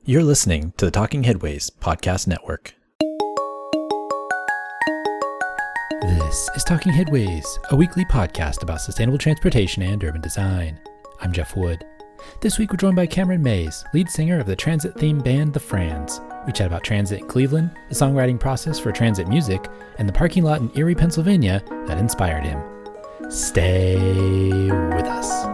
You're listening to the Talking Headways Podcast Network. This is Talking Headways, a weekly podcast about sustainable transportation and urban design. I'm Jeff Wood. This week we're joined by Cameron Mays, lead singer of the transit-themed band The Frans. We chat about transit in Cleveland, the songwriting process for transit music, and the parking lot in Erie, Pennsylvania that inspired him. Stay with us.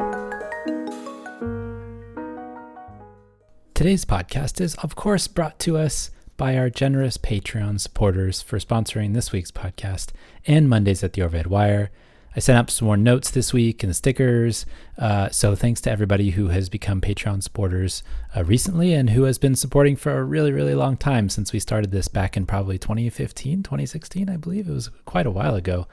Today's podcast is, of course, brought to us by our generous Patreon supporters for sponsoring this week's podcast and Mondays at the Overhead Wire. I sent up some more notes this week and stickers, so thanks to everybody who has become Patreon supporters recently and who has been supporting for a really, really long time since we started this back in probably 2015, 2016, I believe. It was quite a while ago.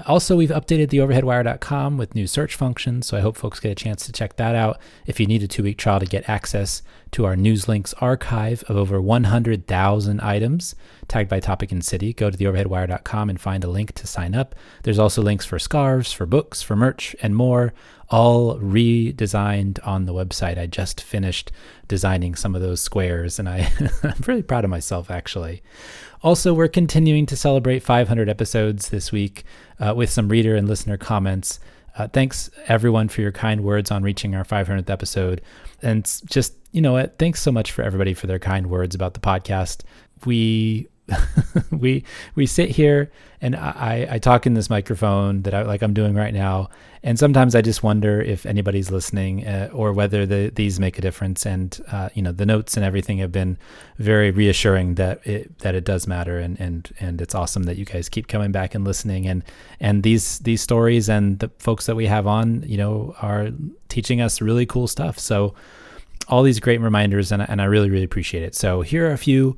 Also, we've updated theoverheadwire.com with new search functions, so I hope folks get a chance to check that out. If you need a 2-week trial to get access to our news links archive of over 100,000 items tagged by topic and city, go to theoverheadwire.com and find a link to sign up. There's also links for scarves, for books, for merch, and more, all redesigned on the website. I just finished designing some of those squares, and I'm really proud of myself, actually. Also, we're continuing to celebrate 500 episodes this week with some reader and listener comments. Thanks, everyone, for your kind words on reaching our 500th episode. And just, you know what, thanks so much for everybody for their kind words about the podcast. We sit here and I talk in this microphone that I'm doing right now. And sometimes I just wonder if anybody's listening or whether these make a difference. And, the notes and everything have been very reassuring that it does matter. And it's awesome that you guys keep coming back and listening. And these stories and the folks that we have on, are teaching us really cool stuff. So all these great reminders, and I really, really appreciate it. So here are a few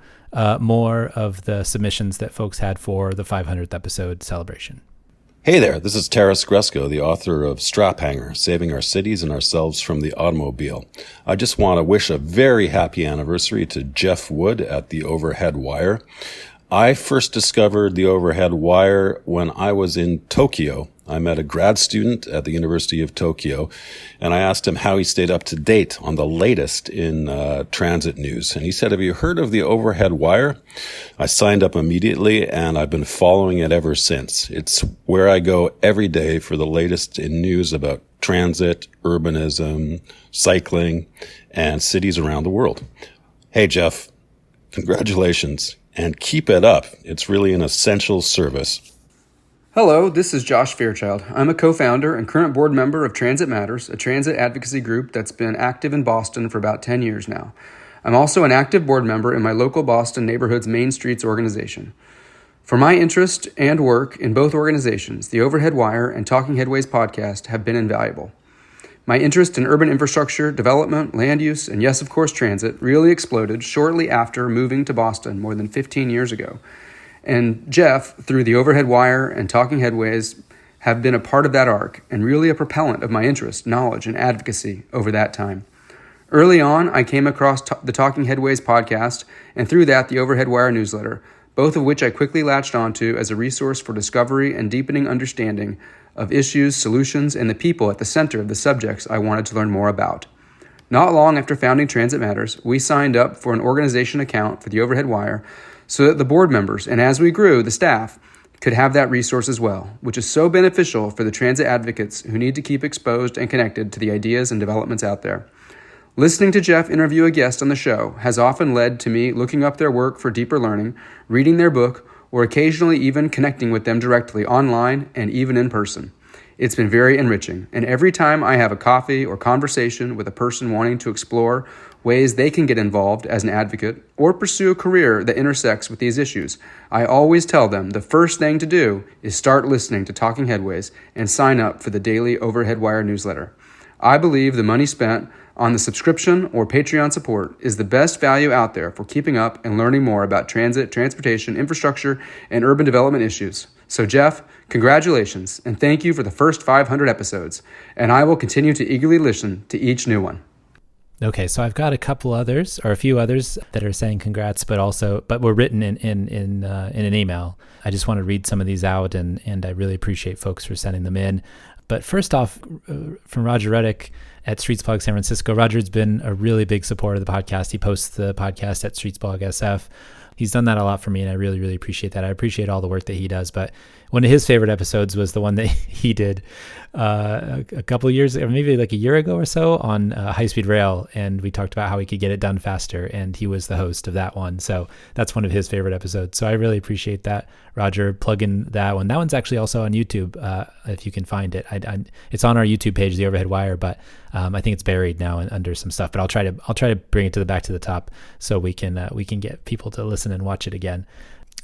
more of the submissions that folks had for the 500th episode celebration. Hey there, this is Taras Gresko, the author of Strap Hanger, Saving Our Cities and Ourselves from the Automobile. I just want to wish a very happy anniversary to Jeff Wood at the Overhead Wire. I first discovered the Overhead Wire when I was in Tokyo. I met a grad student at the University of Tokyo, and I asked him how he stayed up to date on the latest in transit news. And he said, "Have you heard of the Overhead Wire?" I signed up immediately, and I've been following it ever since. It's where I go every day for the latest in news about transit, urbanism, cycling, and cities around the world. Hey, Jeff, congratulations, and keep it up. It's really an essential service. Hello, this is Josh Fairchild. I'm a co-founder and current board member of Transit Matters, a transit advocacy group that's been active in Boston for about 10 years now. I'm also an active board member in my local Boston neighborhood's Main Streets organization. For my interest and work in both organizations, the Overhead Wire and Talking Headways podcast have been invaluable. My interest in urban infrastructure, development, land use, and yes, of course, transit really exploded shortly after moving to Boston more than 15 years ago. And Jeff, through the Overhead Wire and Talking Headways, have been a part of that arc and really a propellant of my interest, knowledge, and advocacy over that time. Early on, I came across the Talking Headways podcast and through that, the Overhead Wire newsletter, both of which I quickly latched onto as a resource for discovery and deepening understanding of issues, solutions, and the people at the center of the subjects I wanted to learn more about. Not long after founding Transit Matters, we signed up for an organization account for the Overhead Wire so that the board members, and as we grew, the staff, could have that resource as well, which is so beneficial for the transit advocates who need to keep exposed and connected to the ideas and developments out there. Listening to Jeff interview a guest on the show has often led to me looking up their work for deeper learning, reading their book, or occasionally even connecting with them directly online and even in person. It's been very enriching, and every time I have a coffee or conversation with a person wanting to explore ways they can get involved as an advocate or pursue a career that intersects with these issues, I always tell them the first thing to do is start listening to Talking Headways and sign up for the daily Overhead Wire newsletter. I believe the money spent on the subscription or Patreon support is the best value out there for keeping up and learning more about transit, transportation, infrastructure, and urban development issues. So Jeff, congratulations, and thank you for the first 500 episodes, and I will continue to eagerly listen to each new one. Okay, so I've got a few others that are saying congrats, but were written in an email. I just want to read some of these out, and I really appreciate folks for sending them in. But first off, from Roger Reddick at Streetsblog San Francisco. Roger's been a really big supporter of the podcast. He posts the podcast at Streetsblog SF. He's done that a lot for me, and I really, really appreciate that. I appreciate all the work that he does. But one of his favorite episodes was the one that he did a couple of years, or maybe like a year ago or so, on high-speed rail, and we talked about how we could get it done faster, and he was the host of that one. So that's one of his favorite episodes. So I really appreciate that, Roger. Plug in that one. That one's actually also on YouTube, if you can find it. It's on our YouTube page, The Overhead Wire, but I think it's buried now under some stuff. But I'll try to bring it to the back to the top so we can get people to listen and watch it again.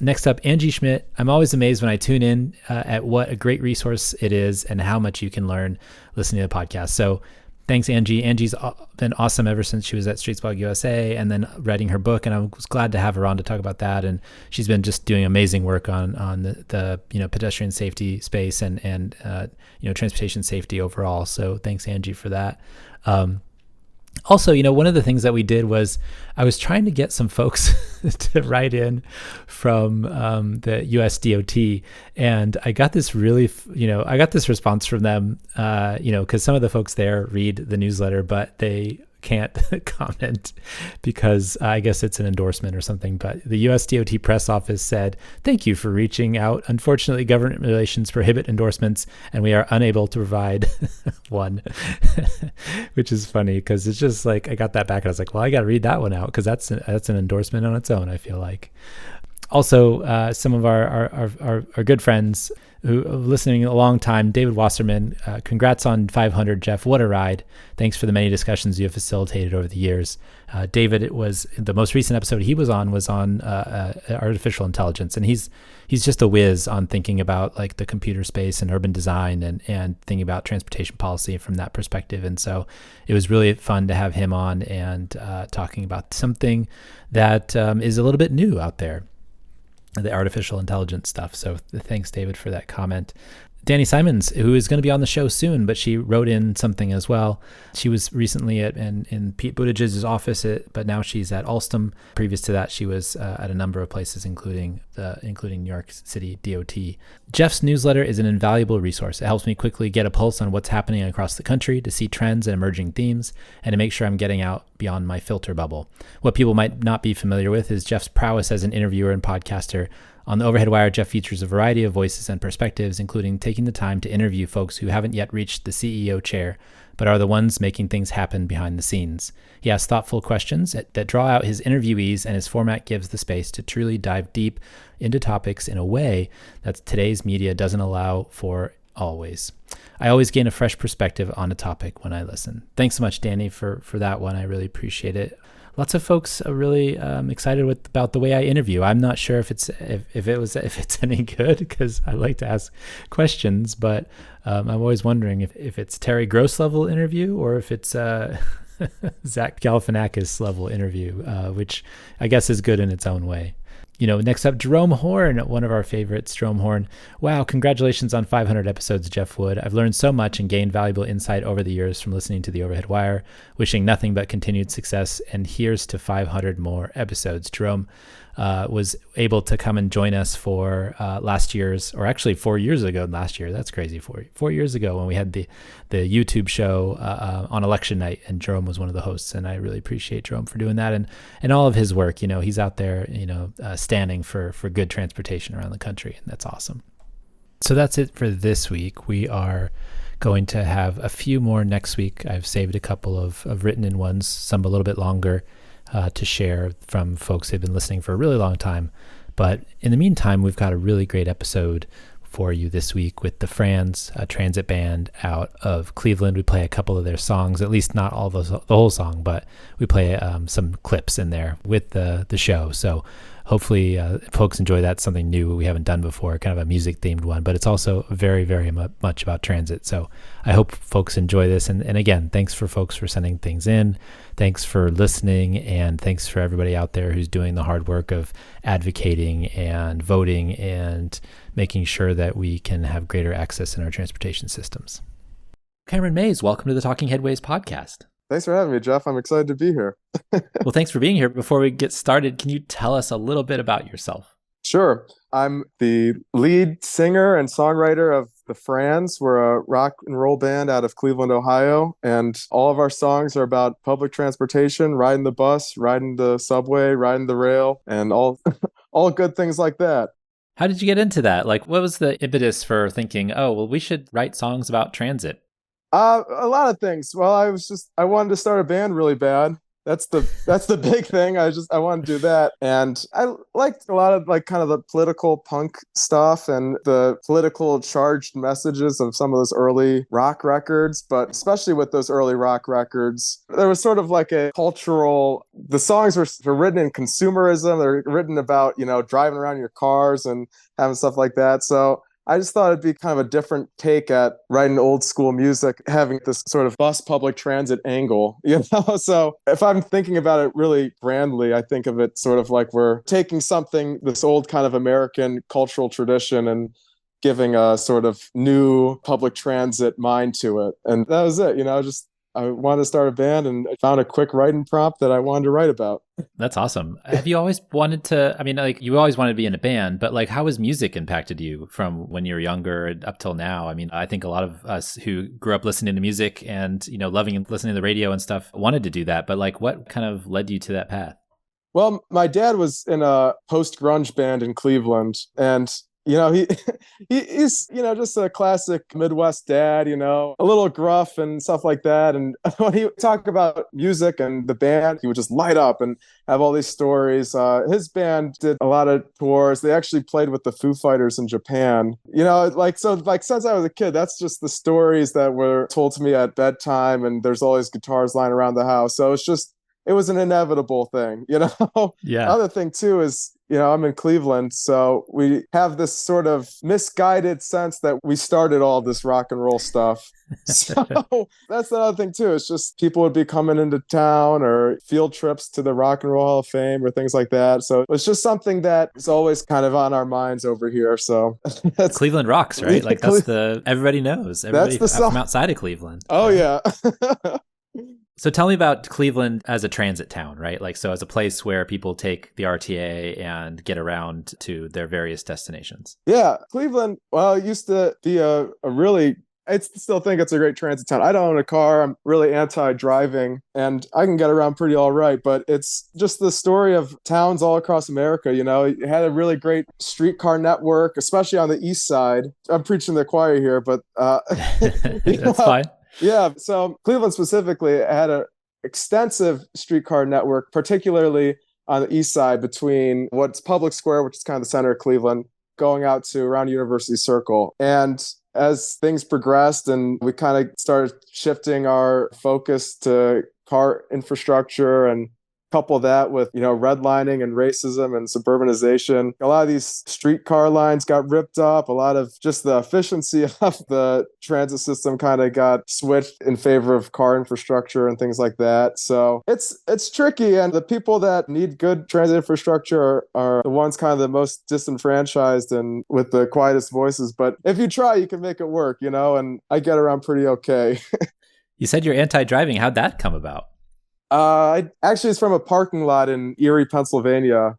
Next up, Angie Schmidt. I'm always amazed when I tune in at what a great resource it is and how much you can learn listening to the podcast. So thanks, Angie. Angie's been awesome ever since she was at Streetsblog USA and then writing her book. And I was glad to have her on to talk about that. And she's been just doing amazing work on the pedestrian safety space and transportation safety overall. So thanks, Angie, for that. Also, one of the things that we did was I was trying to get some folks to write in from the US DOT, and I got this I got this response from them, because some of the folks there read the newsletter, but they can't comment because I guess it's an endorsement or something. But the US DOT press office said, "Thank you for reaching out. Unfortunately, government relations prohibit endorsements, and we are unable to provide one," which is funny because it's just like I got that back and I was like, well, I got to read that one out because that's an endorsement on its own, I feel like. Also, some of our good friends who are listening a long time, David Wasserman, congrats on 500, Jeff. What a ride. Thanks for the many discussions you have facilitated over the years. David, it was the most recent episode he was on artificial intelligence. And he's just a whiz on thinking about like the computer space and urban design and thinking about transportation policy from that perspective. And so it was really fun to have him on and talking about something that is a little bit new out there, the artificial intelligence stuff. So thanks, David, for that comment. Danny Simons, who is going to be on the show soon, but she wrote in something as well. She was recently in Pete Buttigieg's office, but now she's at Alstom. Previous to that, she was at a number of places, including New York City DOT. Jeff's newsletter is an invaluable resource. It helps me quickly get a pulse on what's happening across the country, to see trends and emerging themes, and to make sure I'm getting out beyond my filter bubble. What people might not be familiar with is Jeff's prowess as an interviewer and podcaster. On the Overhead Wire, Jeff features a variety of voices and perspectives, including taking the time to interview folks who haven't yet reached the CEO chair, but are the ones making things happen behind the scenes. He asks thoughtful questions that draw out his interviewees, and his format gives the space to truly dive deep into topics in a way that today's media doesn't allow for always. I always gain a fresh perspective on a topic when I listen. Thanks so much, Danny, for that one. I really appreciate it. Lots of folks are really excited about the way I interview. I'm not sure if it's any good because I like to ask questions, but I'm always wondering if it's Terry Gross level interview or if it's Zach Galifianakis level interview, which I guess is good in its own way. Next up, Jerome Horn, one of our favorites, Jerome Horn. Wow, congratulations on 500 episodes, Jeff Wood. I've learned so much and gained valuable insight over the years from listening to the Overhead Wire. Wishing nothing but continued success, and here's to 500 more episodes. Jerome was able to come and join us for last year's, or actually 4 years ago last year. That's crazy. 4 years ago when we had the YouTube show on election night, and Jerome was one of the hosts, and I really appreciate Jerome for doing that and all of his work. He's out there, standing for good transportation around the country, and that's awesome. So that's it for this week. We are going to have a few more next week. I've saved a couple of written in ones, some a little bit longer, to share from folks who've been listening for a really long time. But in the meantime, we've got a really great episode for you this week with the Frans, a transit band out of Cleveland. We play a couple of their songs, at least not all the whole song, but we play some clips in there with the show. So hopefully folks enjoy that, something new we haven't done before, kind of a music themed one, but it's also very, very much about transit. So I hope folks enjoy this. And again, thanks for folks for sending things in. Thanks for listening. And thanks for everybody out there who's doing the hard work of advocating and voting and making sure that we can have greater access in our transportation systems. Cameron Mays, welcome to the Talking Headways podcast. Thanks for having me, Jeff. I'm excited to be here. Well, thanks for being here. Before we get started, can you tell us a little bit about yourself? Sure. I'm the lead singer and songwriter of the Frans. We're a rock and roll band out of Cleveland, Ohio, and all of our songs are about public transportation, riding the bus, riding the subway, riding the rail, and all all good things like that. How did you get into that? Like, what was the impetus for thinking, oh, well, we should write songs about transit? A lot of things. Well, I wanted to start a band really bad. That's the big thing. I wanted to do that. And I liked a lot of like kind of the political punk stuff and the political charged messages of some of those early rock records, but especially with those early rock records, there was sort of like a cultural, the songs were written in consumerism. They're written about, driving around your cars and having stuff like that. So I just thought it'd be kind of a different take at writing old school music, having this sort of bus public transit angle, So if I'm thinking about it really grandly, I think of it sort of like we're taking something, this old kind of American cultural tradition, and giving a sort of new public transit mind to it. And that was it, I wanted to start a band and I found a quick writing prompt that I wanted to write about. That's awesome. Have you always wanted to, you always wanted to be in a band, but like, how has music impacted you from when you were younger up till now? I think a lot of us who grew up listening to music and, loving and listening to the radio and stuff wanted to do that. But like, what kind of led you to that path? Well, my dad was in a post-grunge band in Cleveland, and he's just a classic Midwest dad, a little gruff and stuff like that. And when he would talk about music and the band, he would just light up and have all these stories. His band did a lot of tours. They actually played with the Foo Fighters in Japan. Since I was a kid, that's just the stories that were told to me at bedtime. And there's always guitars lying around the house. So it was an inevitable thing, Yeah. Other thing too is, I'm in Cleveland, so we have this sort of misguided sense that we started all this rock and roll stuff. So that's the other thing too. It's just people would be coming into town or field trips to the Rock and Roll Hall of Fame or things like that. So it's just something that is always kind of on our minds over here. So that's Cleveland rocks, right? Like everybody knows. Everybody that's the from outside of Cleveland. Oh yeah. So tell me about Cleveland as a transit town, right? Like, so as a place where people take the RTA and get around to their various destinations. Yeah, Cleveland, well, it used to be I still think it's a great transit town. I don't own a car. I'm really anti-driving and I can get around pretty all right, but it's just the story of towns all across America. It had a really great streetcar network, especially on the east side. I'm preaching the choir here, but That's fine. Yeah, so Cleveland specifically had an extensive streetcar network, particularly on the east side between what's Public Square, which is kind of the center of Cleveland, going out to around University Circle. And as things progressed and we kind of started shifting our focus to car infrastructure and couple that with, redlining and racism and suburbanization, a lot of these streetcar lines got ripped up. A lot of just the efficiency of the transit system kind of got switched in favor of car infrastructure and things like that. So it's tricky. And the people that need good transit infrastructure are the ones kind of the most disenfranchised and with the quietest voices. But if you try, you can make it work, and I get around pretty okay. You said you're anti-driving. How'd that come about? It's from a parking lot in Erie, Pennsylvania.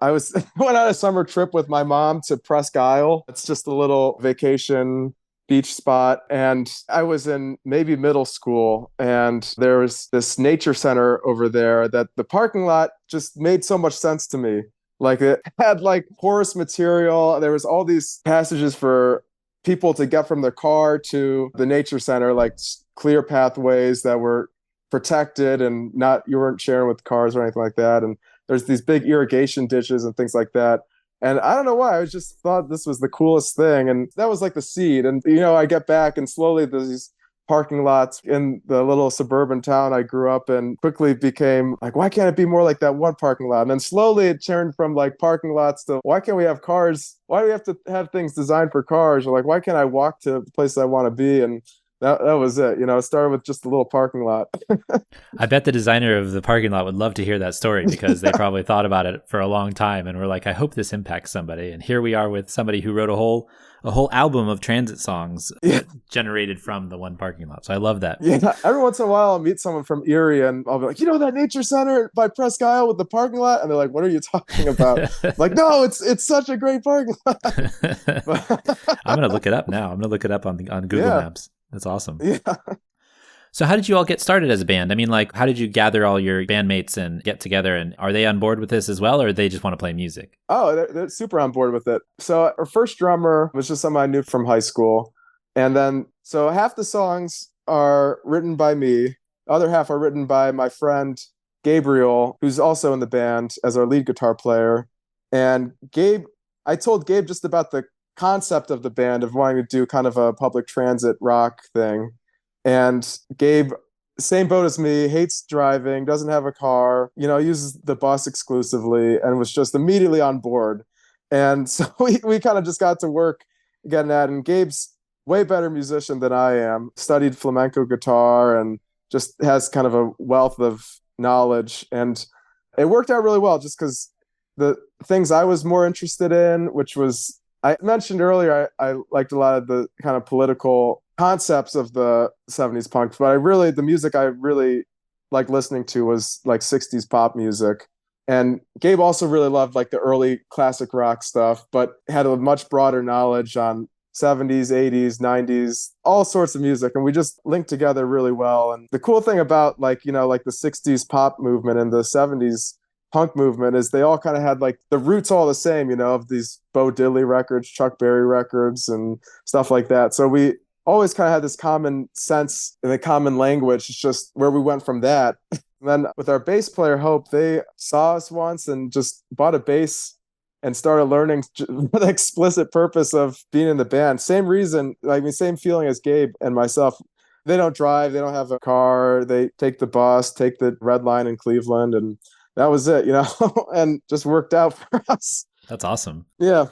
I went on a summer trip with my mom to Presque Isle. It's just a little vacation beach spot. And I was in maybe middle school, and there was this nature center over there that the parking lot just made so much sense to me. Like it had like porous material. There was all these passages for people to get from their car to the nature center, like clear pathways that were protected and you weren't sharing with cars or anything like that. And there's these big irrigation ditches and things like that. And I don't know why, I just thought this was the coolest thing. And that was like the seed. And, I get back and slowly there's these parking lots in the little suburban town I grew up in quickly became like, why can't it be more like that one parking lot? And then slowly it turned from like parking lots to why can't we have cars? Why do we have to have things designed for cars? Or like, why can't I walk to the place I want to be? And that was it. It started with just a little parking lot. I bet the designer of the parking lot would love to hear that story because they probably thought about it for a long time and were like, I hope this impacts somebody. And here we are with somebody who wrote a whole album of transit songs generated from the one parking lot. So I love that. Yeah, every once in a while I'll meet someone from Erie and I'll be like, that nature center by Presque Isle with the parking lot? And they're like, what are you talking about? Like, no, it's such a great parking lot. I'm going to look it up now. I'm going to look it up on Google Maps. That's awesome. Yeah. So how did you all get started as a band? I mean, like, how did you gather all your bandmates and get together? And are they on board with this as well, or they just want to play music? Oh, they're super on board with it. So our first drummer was just someone I knew from high school. And then, so half the songs are written by me. The other half are written by my friend Gabriel, who's also in the band as our lead guitar player. And I told Gabe just about the concept of the band of wanting to do kind of a public transit rock thing. And Gabe, same boat as me, hates driving, doesn't have a car, uses the bus exclusively, and was just immediately on board. And so we kind of just got to work getting at it. And Gabe's way better musician than I am, studied flamenco guitar and just has kind of a wealth of knowledge. And it worked out really well just because the things I was more interested in, which was, I mentioned earlier, I liked a lot of the kind of political concepts of the 70s punk, but the music I really liked listening to was like 60s pop music. And Gabe also really loved like the early classic rock stuff, but had a much broader knowledge on 70s, 80s, 90s, all sorts of music. And we just linked together really well. And the cool thing about like the 60s pop movement and the 70s punk movement is they all kind of had like the roots all the same, of these Bo Diddley records, Chuck Berry records and stuff like that. So we always kind of had this common sense and a common language. It's just where we went from that. And then with our bass player, Hope, they saw us once and just bought a bass and started learning for the explicit purpose of being in the band. Same reason, same feeling as Gabe and myself. They don't drive, they don't have a car, they take the bus, take the Red Line in Cleveland, and that was it, and just worked out for us. That's awesome. Yeah.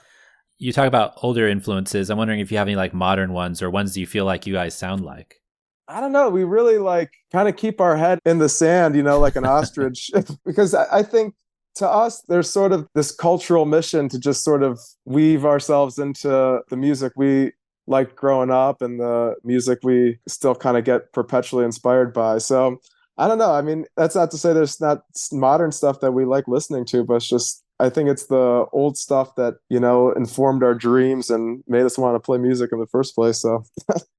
You talk about older influences. I'm wondering if you have any like modern ones or ones do you feel like you guys sound like? I don't know. We really like kind of keep our head in the sand, like an ostrich, because I think to us, there's sort of this cultural mission to just sort of weave ourselves into the music we liked growing up and the music we still kind of get perpetually inspired by. So I don't know. I mean, that's not to say there's not modern stuff that we like listening to, but it's just, I think it's the old stuff that, informed our dreams and made us want to play music in the first place. So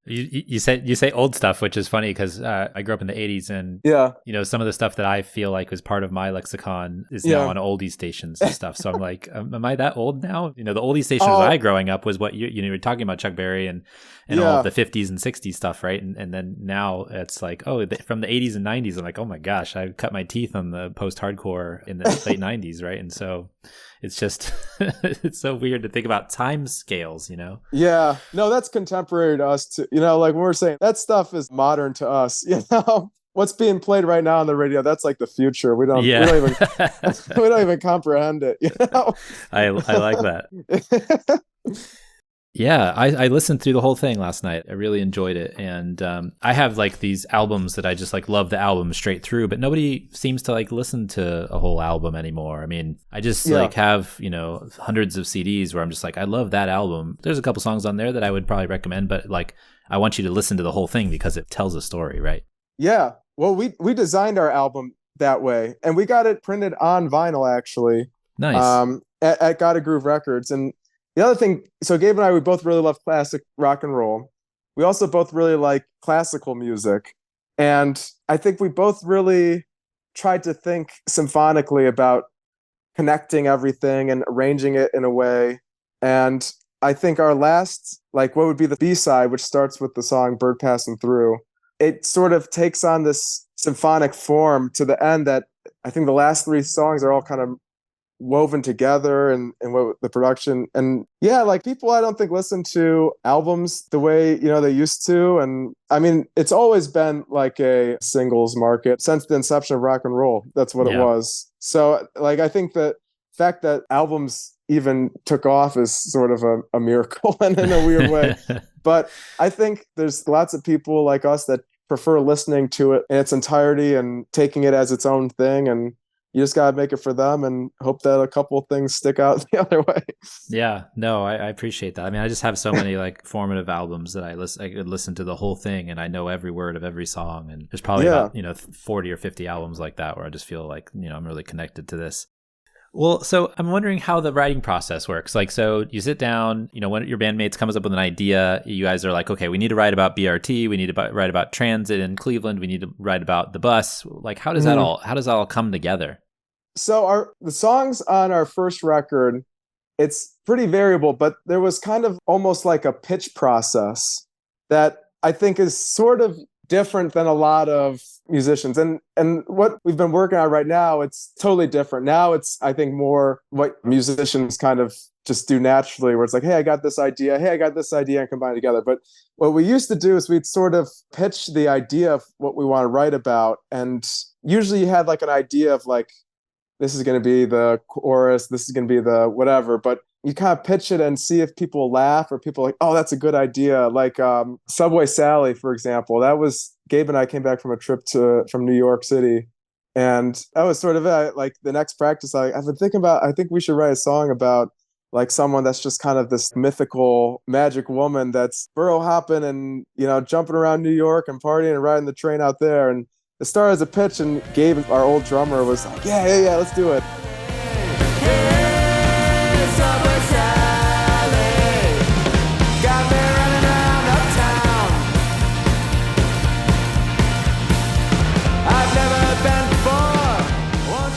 you say old stuff, which is funny because I grew up in the 80s and, some of the stuff that I feel like was part of my lexicon is now on oldie stations and stuff. So I'm like, am I that old now? The oldie stations I growing up was what you were talking about, Chuck Berry and all of the 50s and 60s stuff, right? And then now it's like, from the 80s and 90s, I'm like, oh my gosh, I cut my teeth on the post-hardcore in the late 90s, right? And so it's just, it's so weird to think about time scales, Yeah, no, that's contemporary to us too. Like when we're saying that stuff is modern to us, what's being played right now on the radio, that's like the future. We don't even comprehend it, I like that. Yeah, I listened through the whole thing last night. I really enjoyed it. And I have like these albums that I just like love the album straight through, but nobody seems to like listen to a whole album anymore. I mean, I just like have, hundreds of CDs where I'm just like, I love that album. There's a couple songs on there that I would probably recommend, but like, I want you to listen to the whole thing because it tells a story, right? Yeah. Well, we designed our album that way and we got it printed on vinyl actually. Nice. At Gotta Groove Records. And the other thing, so Gabe and I, we both really love classic rock and roll. We also both really like classical music. And I think we both really tried to think symphonically about connecting everything and arranging it in a way. And I think our last, like what would be the B-side, which starts with the song Bird Passing Through, it sort of takes on this symphonic form to the end that I think the last three songs are all kind of woven together and what the production and like people I don't think listen to albums the way they used to. And I mean it's always been like a singles market since the inception of rock and roll. That's what it was. So like I think that fact that albums even took off is sort of a miracle and in a weird way. But I think there's lots of people like us that prefer listening to it in its entirety and taking it as its own thing. And you just got to make it for them and hope that a couple of things stick out the other way. Yeah, no, I appreciate that. I mean, I just have so many like formative albums that I could listen to the whole thing and I know every word of every song. And there's probably about, 40 or 50 albums like that where I just feel like, I'm really connected to this. Well, so I'm wondering how the writing process works. Like, so you sit down, when your bandmates comes up with an idea, you guys are like, okay, we need to write about BRT. We need to write about transit in Cleveland. We need to write about the bus. Like, how does that all come together? So the songs on our first record, it's pretty variable, but there was kind of almost like a pitch process that I think is sort of different than a lot of musicians. And what we've been working on right now, it's totally different. Now it's, I think, more what musicians kind of just do naturally, where it's like, hey, I got this idea. Hey, I got this idea, and combine it together. But what we used to do is we'd sort of pitch the idea of what we want to write about. And usually you had like an idea of like, this is going to be the chorus, this is going to be the whatever, but you kind of pitch it and see if people laugh or people are like, oh, that's a good idea. Like Subway Sally, for example, that was Gabe and I came back from a trip from New York City. And that was sort of like the next practice. I've been thinking about, I think we should write a song about like someone that's just kind of this mythical magic woman that's burro hopping and, jumping around New York and partying and riding the train out there. And it started as a pitch, and Gabe, our old drummer, was like, yeah, let's do it.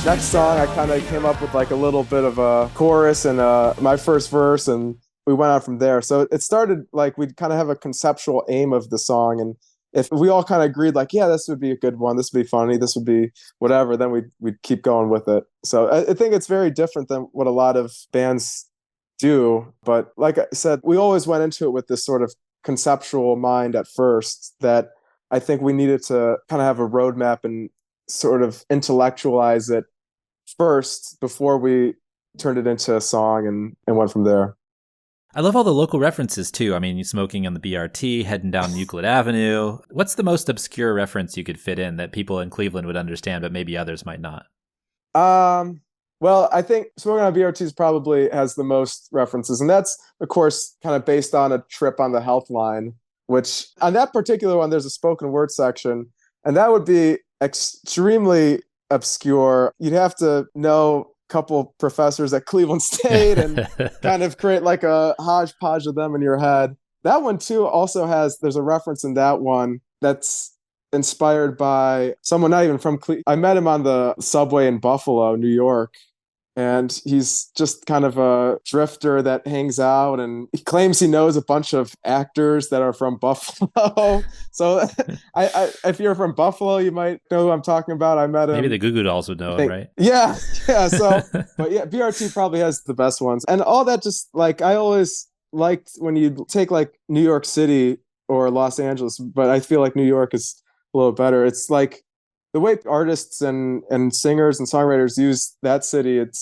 Next song, I kind of came up with like a little bit of a chorus and my first verse, and we went on from there. So it started like we'd kind of have a conceptual aim of the song, and if we all kind of agreed like, yeah, this would be a good one, this would be funny, this would be whatever, then we'd keep going with it. So I think it's very different than what a lot of bands do. But like I said, we always went into it with this sort of conceptual mind at first, that I think we needed to kind of have a roadmap and sort of intellectualize it first before we turned it into a song and went from there. I love all the local references too. I mean, you smoking on the BRT, heading down Euclid Avenue. What's the most obscure reference you could fit in that people in Cleveland would understand, but maybe others might not? Well, I think smoking on BRTs probably has the most references, and that's, of course, kind of based on a trip on the Health Line, which on that particular one, there's a spoken word section, and that would be extremely obscure. You'd have to know couple professors at Cleveland State and kind of create like a hodgepodge of them in your head. That one too also there's a reference in that one that's inspired by someone not even from Cleveland. I met him on the subway in Buffalo, New York, and he's just kind of a drifter that hangs out, and he claims he knows a bunch of actors that are from Buffalo. So if you're from Buffalo, you might know who I'm talking about. I met him. Maybe the Goo Goo Dolls would know him, right? Yeah. So, but yeah, BRT probably has the best ones. And all that, just like, I always liked when you take like New York City or Los Angeles, but I feel like New York is a little better. It's like, the way artists and singers and songwriters use that city, it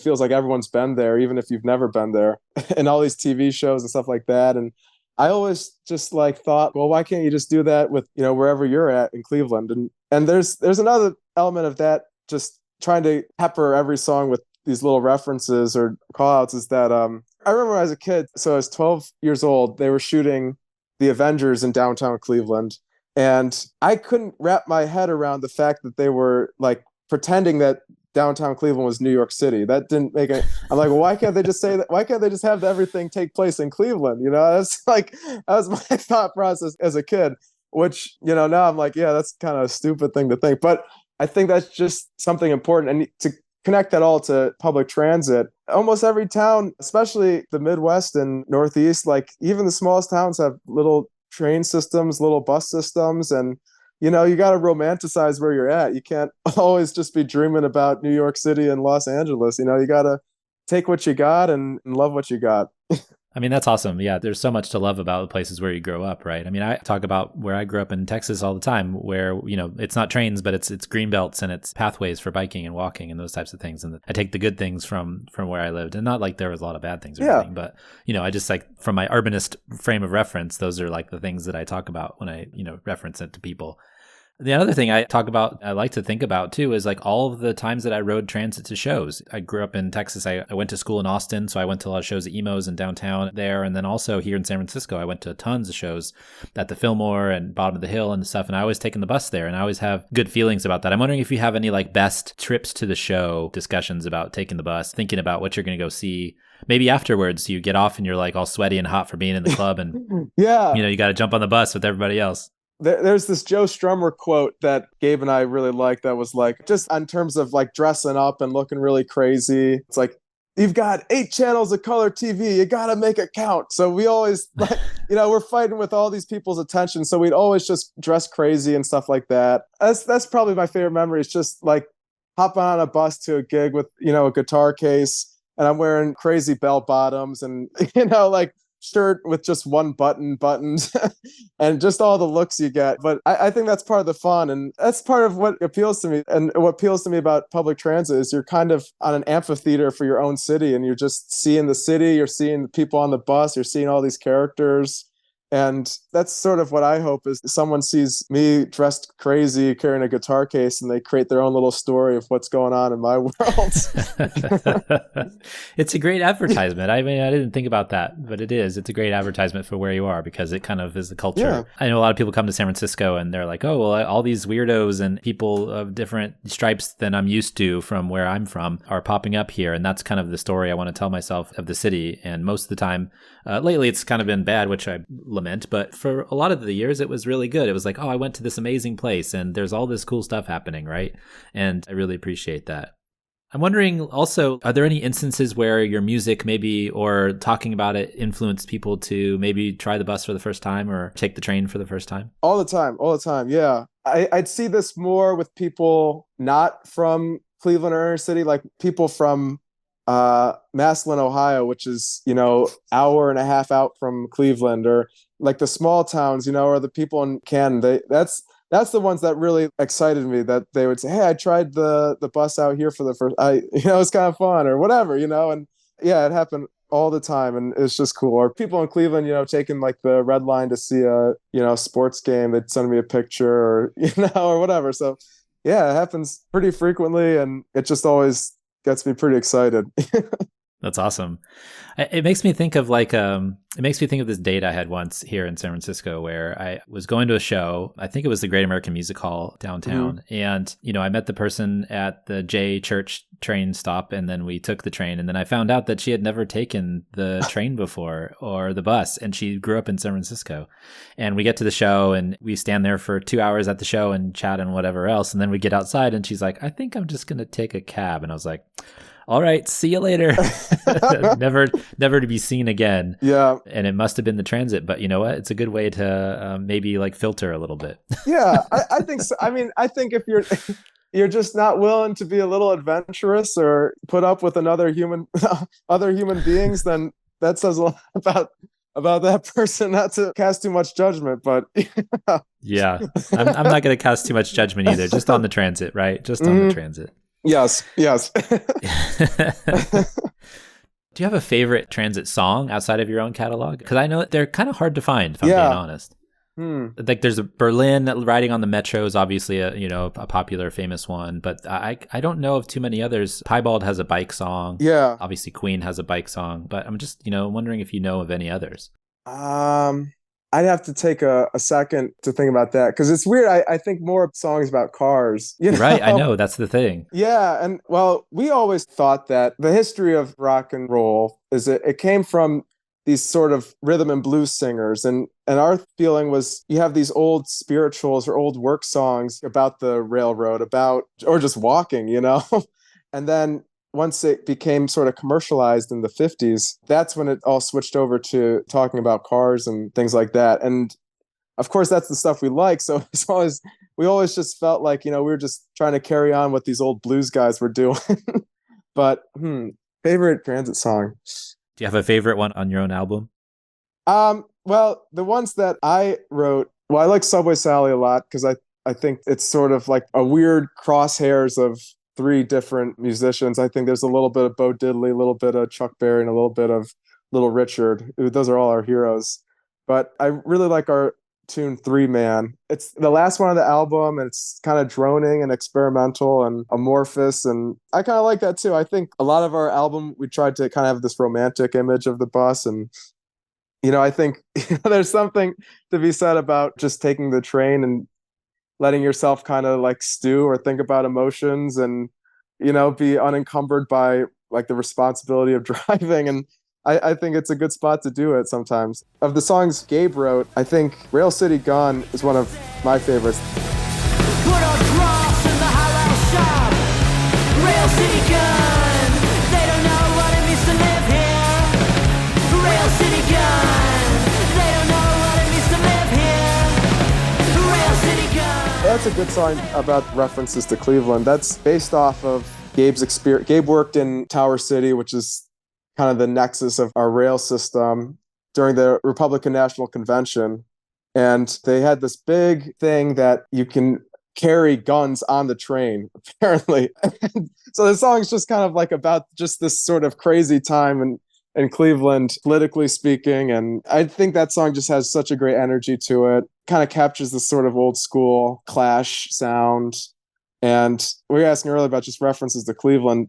feels like everyone's been there, even if you've never been there, and all these TV shows and stuff like that. And I always just like thought, well, why can't you just do that with, wherever you're at in Cleveland? And there's another element of that, just trying to pepper every song with these little references or call outs, is that I remember when I was a kid, so I was 12 years old, they were shooting The Avengers in downtown Cleveland. And I couldn't wrap my head around the fact that they were like pretending that downtown Cleveland was New York City. That didn't make it. I'm like, well, why can't they just say that? Why can't they just have everything take place in Cleveland? That's like, that was my thought process as a kid, which, now I'm like, yeah, that's kind of a stupid thing to think. But I think that's just something important. And to connect that all to public transit, almost every town, especially the Midwest and Northeast, like even the smallest towns have little train systems, little bus systems, and you got to romanticize where you're at. You can't always just be dreaming about New York City and Los Angeles. You got to take what you got and love what you got. I mean, that's awesome. Yeah, there's so much to love about the places where you grow up, right? I mean, I talk about where I grew up in Texas all the time, where, it's not trains, but it's green belts and it's pathways for biking and walking and those types of things. And I take the good things from where I lived, and not like there was a lot of bad things or anything, but I just like from my urbanist frame of reference, those are like the things that I talk about when I, reference it to people. The other thing I like to think about too, is like all of the times that I rode transit to shows. I grew up in Texas. I went to school in Austin, so I went to a lot of shows at Emos and downtown there. And then also here in San Francisco, I went to tons of shows at the Fillmore and Bottom of the Hill and stuff. And I always taken the bus there, and I always have good feelings about that. I'm wondering if you have any like best trips to the show discussions about taking the bus, thinking about what you're going to go see. Maybe afterwards you get off and you're like all sweaty and hot for being in the club, and you got to jump on the bus with everybody else. There's this Joe Strummer quote that Gabe and I really like that was like, just in terms of like dressing up and looking really crazy. It's like, you've got 8 channels of color TV. You got to make it count. So we always like, we're fighting with all these people's attention. So we'd always just dress crazy and stuff like that. That's probably my favorite memory. It's just like hopping on a bus to a gig with, a guitar case, and I'm wearing crazy bell bottoms and, like shirt with just one buttons and just all the looks you get. But I think that's part of the fun, and that's part of what appeals to me. And what appeals to me about public transit is you're kind of on an amphitheater for your own city, and you're just seeing the city, you're seeing the people on the bus, you're seeing all these characters. And that's sort of what I hope is someone sees me dressed crazy, carrying a guitar case, and they create their own little story of what's going on in my world. It's a great advertisement. I mean, I didn't think about that, but it is. It's a great advertisement for where you are, because it kind of is the culture. Yeah. I know a lot of people come to San Francisco and they're like, oh, well, all these weirdos and people of different stripes than I'm used to from where I'm from are popping up here. And that's kind of the story I want to tell myself of the city. And most of the time, lately, it's kind of been bad, which I lament, but for a lot of the years it was really good. It was like, oh, I went to this amazing place and there's all this cool stuff happening, right? And I really appreciate that. I'm wondering also, are there any instances where your music maybe, or talking about it, influenced people to maybe try the bus for the first time or take the train for the first time? All the time. Yeah. I'd see this more with people not from Cleveland or inner city, like people from Massillon, Ohio, which is, hour and a half out from Cleveland, or like the small towns, or the people in Canton. That's the ones that really excited me, that they would say, hey, I tried the bus out here for the first, it's kind of fun or whatever, and yeah, it happened all the time, and it's just cool. Or people in Cleveland, taking like the red line to see a sports game, they'd send me a picture or, or whatever. So yeah, it happens pretty frequently, and it just always gets me pretty excited. That's awesome. It makes me think of this date I had once here in San Francisco, where I was going to a show. I think it was the Great American Music Hall downtown. Mm-hmm. And, I met the person at the J Church train stop, and then we took the train. And then I found out that she had never taken the train before, or the bus, and she grew up in San Francisco. And we get to the show and we stand there for 2 hours at the show and chat and whatever else. And then we get outside and she's like, I think I'm just going to take a cab. And I was like, all right, see you later. never to be seen again. Yeah. And it must have been the transit, but you know what? It's a good way to maybe like filter a little bit. Yeah, I think so. I mean, I think if you're just not willing to be a little adventurous or put up with other human beings, then that says a lot about that person. Not to cast too much judgment, but yeah, I'm not going to cast too much judgment either. Just on the transit, right? Just on the transit. Yes. Do you have a favorite transit song outside of your own catalog? Because I know they're kind of hard to find, if I'm being honest. Like there's a Berlin riding on the metro is obviously a popular, famous one, but I don't know of too many others. Piebald has a bike song. Yeah. Obviously Queen has a bike song, but I'm just, wondering if you know of any others. I'd have to take a second to think about that, because it's weird. I think more songs about cars. Right, I know, that's the thing. Yeah, and well, we always thought that the history of rock and roll is it came from these sort of rhythm and blues singers, and our feeling was you have these old spirituals or old work songs about the railroad, or just walking, and then once it became sort of commercialized in the 50s, that's when it all switched over to talking about cars and things like that. And of course, that's the stuff we like. So we always just felt like, we were just trying to carry on what these old blues guys were doing. But favorite transit song? Do you have a favorite one on your own album? Well, the ones that I wrote, well, I like Subway Sally a lot because I think it's sort of like a weird crosshairs of three different musicians. I think there's a little bit of Bo Diddley, a little bit of Chuck Berry, and a little bit of Little Richard. Those are all our heroes. But I really like our tune Three Man. It's the last one on the album, and it's kind of droning and experimental and amorphous, and I kind of like that too. I think a lot of our album, we tried to kind of have this romantic image of the bus, and I think there's something to be said about just taking the train and letting yourself kind of like stew or think about emotions and be unencumbered by like the responsibility of driving. And I think it's a good spot to do it sometimes. Of the songs Gabe wrote, I think Rail City Gun is one of my favorites. Put a cross in the halal shop. Rail City Gun. They don't know what it means to live here. Rail City Gun. They don't know what it means to live here. Rail City Gun. That's a good song about references to Cleveland. That's based off of Gabe's experience. Gabe worked in Tower City, which is kind of the nexus of our rail system, during the Republican National Convention. And they had this big thing that you can carry guns on the train, apparently. So the song's just kind of like about just this sort of crazy time in Cleveland, politically speaking. And I think that song just has such a great energy to it. Kind of captures this sort of old school Clash sound. And we were asking earlier about just references to Cleveland.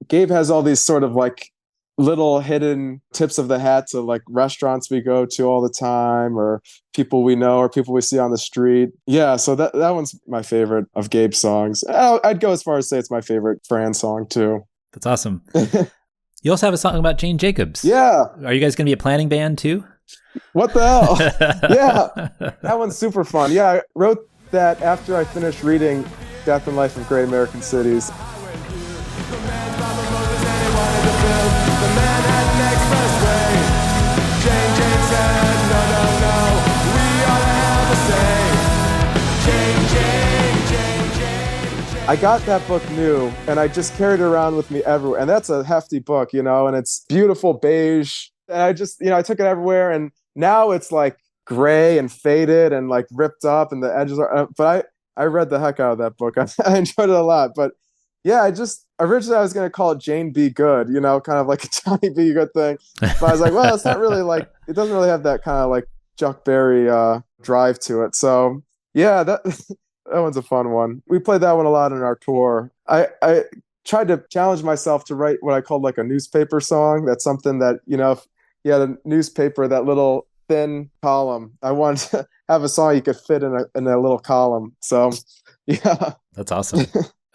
Gabe has all these sort of like little hidden tips of the hat to like restaurants we go to all the time, or people we know, or people we see on the street. Yeah, so that one's my favorite of Gabe's songs. I'd go as far as say it's my favorite Frans song too. That's awesome. You also have a song about Jane Jacobs. Yeah. Are you guys going to be a planning band too? What the hell? Yeah, that one's super fun. Yeah, I wrote that after I finished reading Death and Life of Great American Cities. I got that book new, and I just carried it around with me everywhere. And that's a hefty book, and it's beautiful beige. And I just, I took it everywhere. And now it's like gray and faded and like ripped up, and the edges are. But I read the heck out of that book. I enjoyed it a lot. But yeah, originally I was going to call it Jane Be Good, kind of like a Johnny Be Good thing. But I was like, well, it's not really like, it doesn't really have that kind of like Chuck Berry drive to it. So yeah, that one's a fun one. We played that one a lot on our tour. I tried to challenge myself to write what I called like a newspaper song. That's something that, if you had a newspaper, that little thin column, I wanted to have a song you could fit in a little column. So yeah. That's awesome.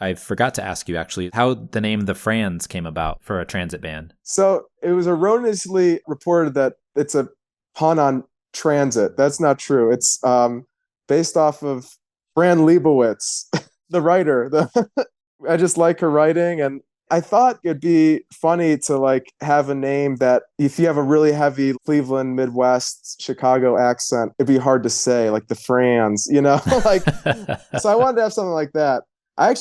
I forgot to ask you actually how the name The Frans came about for a transit band. So it was erroneously reported that it's a pun on transit. That's not true. It's based off of Fran Lebowitz, the writer. I just like her writing, and I thought it'd be funny to like have a name that if you have a really heavy Cleveland, Midwest, Chicago accent, it'd be hard to say, like the Frans, like. So I wanted to have something like that. I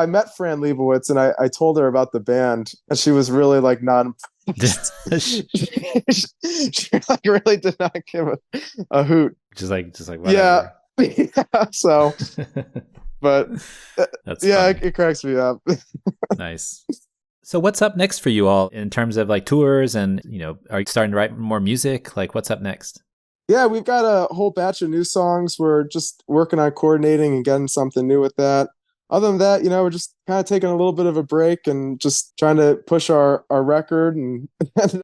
met Fran Lebowitz, and I told her about the band, and she was really like she like really did not give a hoot. Just like whatever. Yeah. So, but that's yeah, it cracks me up. Nice. So what's up next for you all in terms of like tours, and are you starting to write more music? Like what's up next? Yeah, we've got a whole batch of new songs. We're just working on coordinating and getting something new with that. Other than that, we're just kind of taking a little bit of a break and just trying to push our record and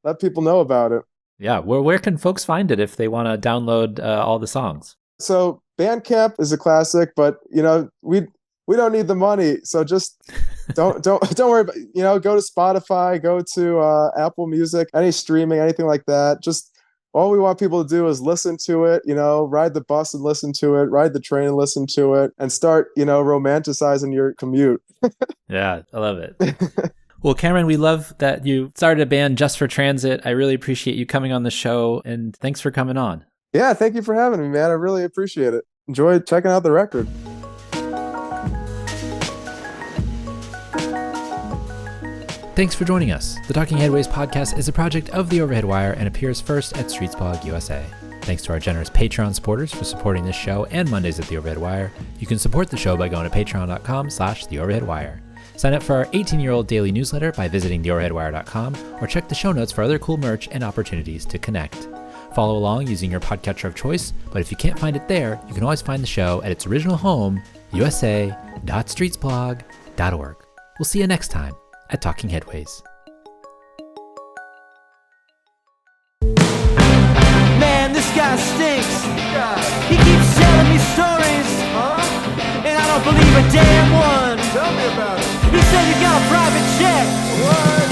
let people know about it. Yeah. Where can folks find it if they want to download all the songs? So Bandcamp is a classic, but we don't need the money. So just don't worry about, go to Spotify, go to Apple Music, any streaming, anything like that. Just all we want people to do is listen to it, ride the bus and listen to it, ride the train and listen to it, and start, romanticizing your commute. Yeah, I love it. Well, Cameron, we love that you started a band just for transit. I really appreciate you coming on the show, and thanks for coming on. Yeah, thank you for having me, man. I really appreciate it. Enjoy checking out the record. Thanks for joining us. The Talking Headways podcast is a project of the Overhead Wire and appears first at Streetsblog USA. Thanks to our generous Patreon supporters for supporting this show and Mondays at the Overhead Wire. You can support the show by going to patreon.com/theoverheadwire. Sign up for our 18-year-old daily newsletter by visiting theoverheadwire.com or check the show notes for other cool merch and opportunities to connect. Follow along using your podcatcher of choice, but if you can't find it there, you can always find the show at its original home, usa.streetsblog.org. We'll see you next time at Talking Headways. Man, this guy stinks. He keeps telling me stories, and I don't believe a damn one. Tell me about it. He said he's got a private jet. What?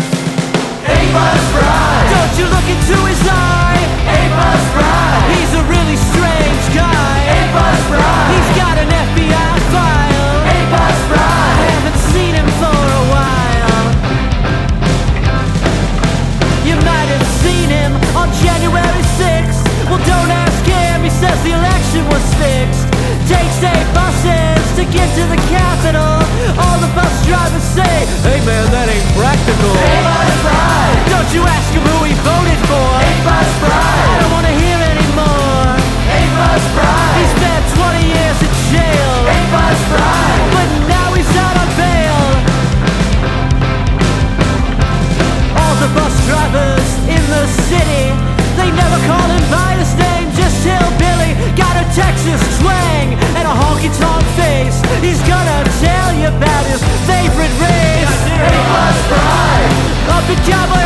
A-Bus Bride. Don't you look into his eye? A-Bus Bride. He's a really strange guy. A-Bus Bride. He's got an FBI file. A-Bus Bride. I haven't seen him for a while. You might have seen him on January 6th. Well, don't ask him, he says the election was fixed. Takes 8 buses to get to the Capitol. All the bus drivers say, hey man, that ain't practical. A-Bus Bride. Don't you ask him who he voted for. A-Bus Bride. I don't wanna hear anymore. A-Bus Bride. He spent 20 years in jail. A-Bus Bride. But now he's out on bail. All the bus drivers in the city, they never call him by his name, just hillbilly. Got a Texas twang and a honky-tonk face. He's gonna tell you about his favorite race. A-Bus Bride. Up in cowboy